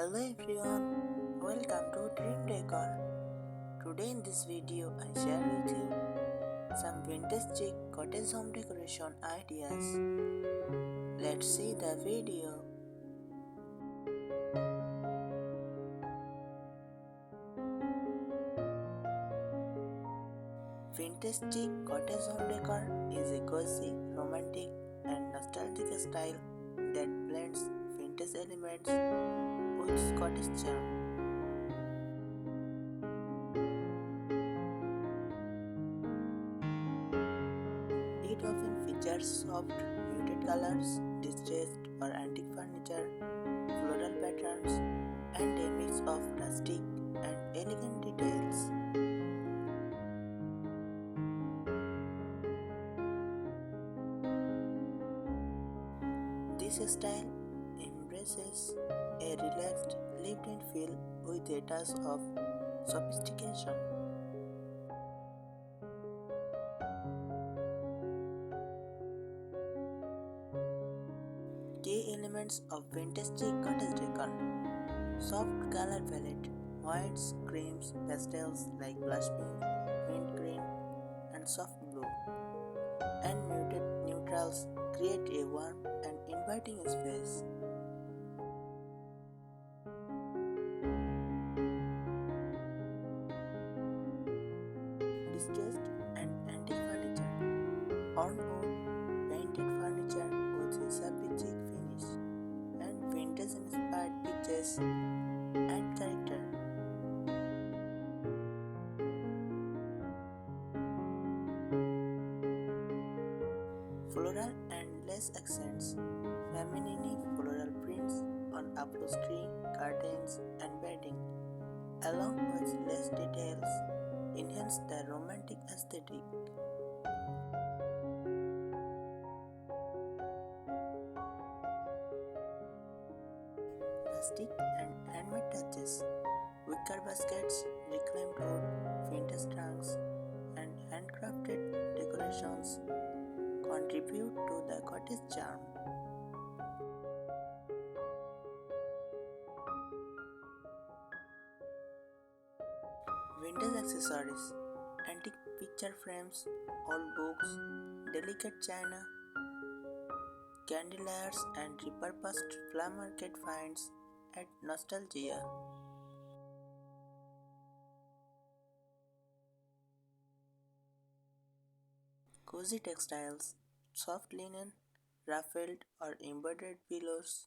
Hello everyone, welcome to Dream Decor. Today in this video I share with you some vintage chic cottage home decoration ideas. Let's see the video. Vintage chic cottage home decor is a cozy, romantic and nostalgic style that blends vintage elements with Scottish charm. It often features soft, muted colors, distressed or antique furniture, floral patterns, and a mix of rustic and elegant details. This style embraces a relaxed, lived-in feel with a touch of sophistication. Key elements of vintage chic cottage decor: soft color palette, whites, creams, pastels like blush pink, mint green, and soft blue, and muted neutrals create a warm and inviting space. Distressed and antique furniture, on wood, painted furniture with a shabby chic finish, and vintage-inspired pieces add character. Floral and lace accents, feminine floral prints on upholstery, curtains, and bedding, along with lace details, enhance the romantic aesthetic. Rustic and handmade touches, wicker baskets, reclaimed wood, vintage trunks, and handcrafted decorations contribute to the cottage charm. Vintage accessories, antique picture frames, old books, delicate china, candeliers, and repurposed flea market finds add nostalgia. Cozy textiles, soft linen, ruffled or embroidered pillows,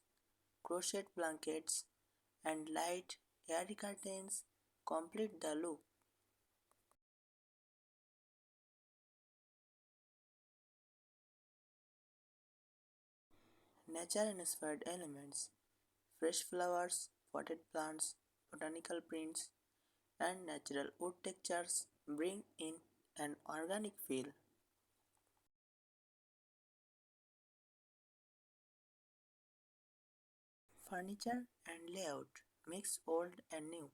crochet blankets, and light, airy curtains complete the look. Nature-inspired elements, fresh flowers, potted plants, botanical prints, and natural wood textures bring in an organic feel. Furniture and layout mix old and new.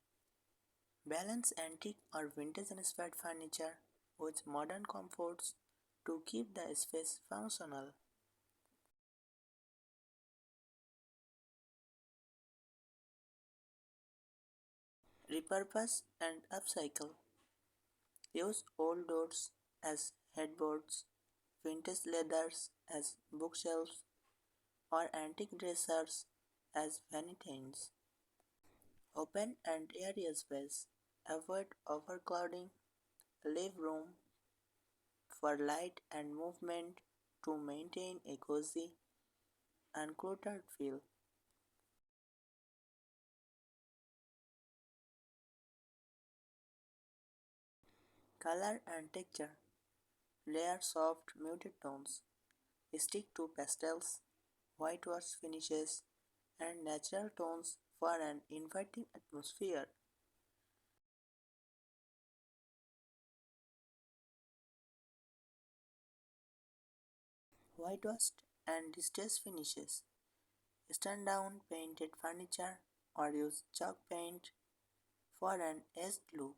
Balance antique or vintage-inspired furniture with modern comforts to keep the space functional. Repurpose and upcycle. Use old doors as headboards, vintage leathers as bookshelves, or antique dressers as vanitines. Open and airy space. Avoid overcrowding. Leave room for light and movement to maintain a cozy, uncluttered feel. Color and texture. Layer soft, muted tones. Stick to pastels, whitewash finishes, and natural tones for an inviting atmosphere. Whitewashed and distressed finishes. Stand down painted furniture or use chalk paint for an edged look.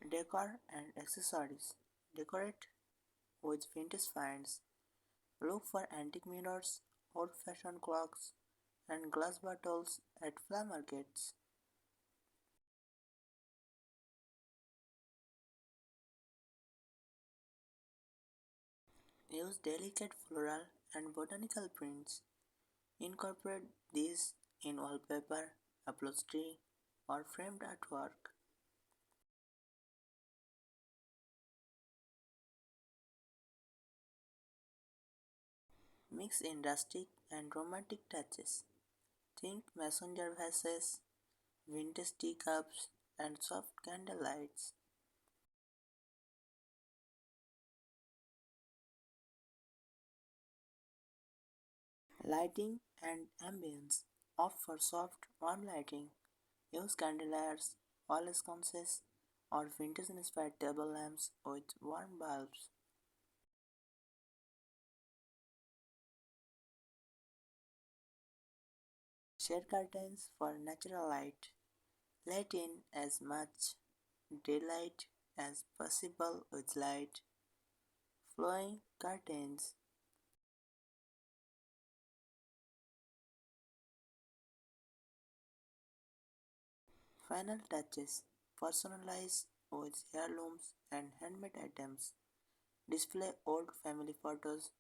Decor and accessories. Decorate with vintage finds, Look for antique mirrors, old-fashioned clocks, and glass bottles at flea markets. Use delicate floral and botanical prints. Incorporate these in wallpaper, upholstery, or framed artwork. Mix in rustic and romantic touches. Think messenger vases, vintage teacups, and soft candle lights. Lighting and ambience. Opt for soft, warm lighting. Use candeliers, wall sconces, or vintage-inspired table lamps with warm bulbs. Shade curtains for natural light. Let in as much daylight as possible with light. Flowing curtains. Final touches. Personalize with heirlooms and handmade items. Display old family photos,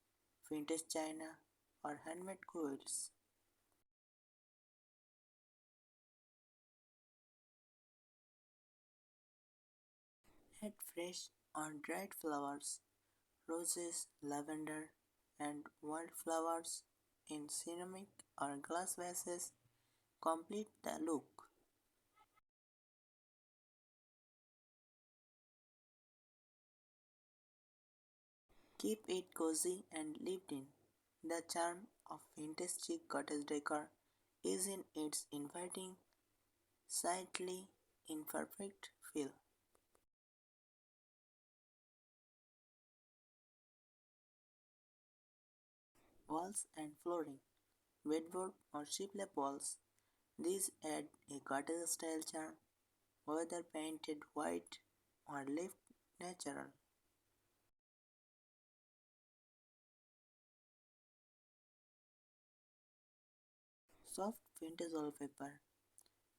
vintage china, or handmade quilts. Add fresh or dried flowers, roses, lavender, and wildflowers in ceramic or glass vases. Complete the look. Keep it cozy and lived in. The charm of vintage chic cottage decor is in its inviting, slightly imperfect feel. Walls and flooring, bedboard or shiplap walls. These add a cottage style charm, whether painted white or left natural. Soft vintage wallpaper,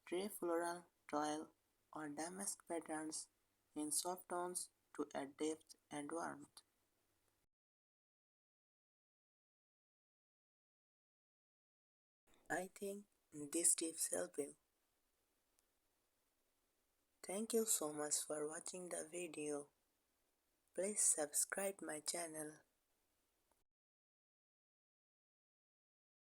tray floral, tile, or damask patterns in soft tones to add depth and warmth. I think these tips help you. Thank you so much for watching the video. Please subscribe my channel.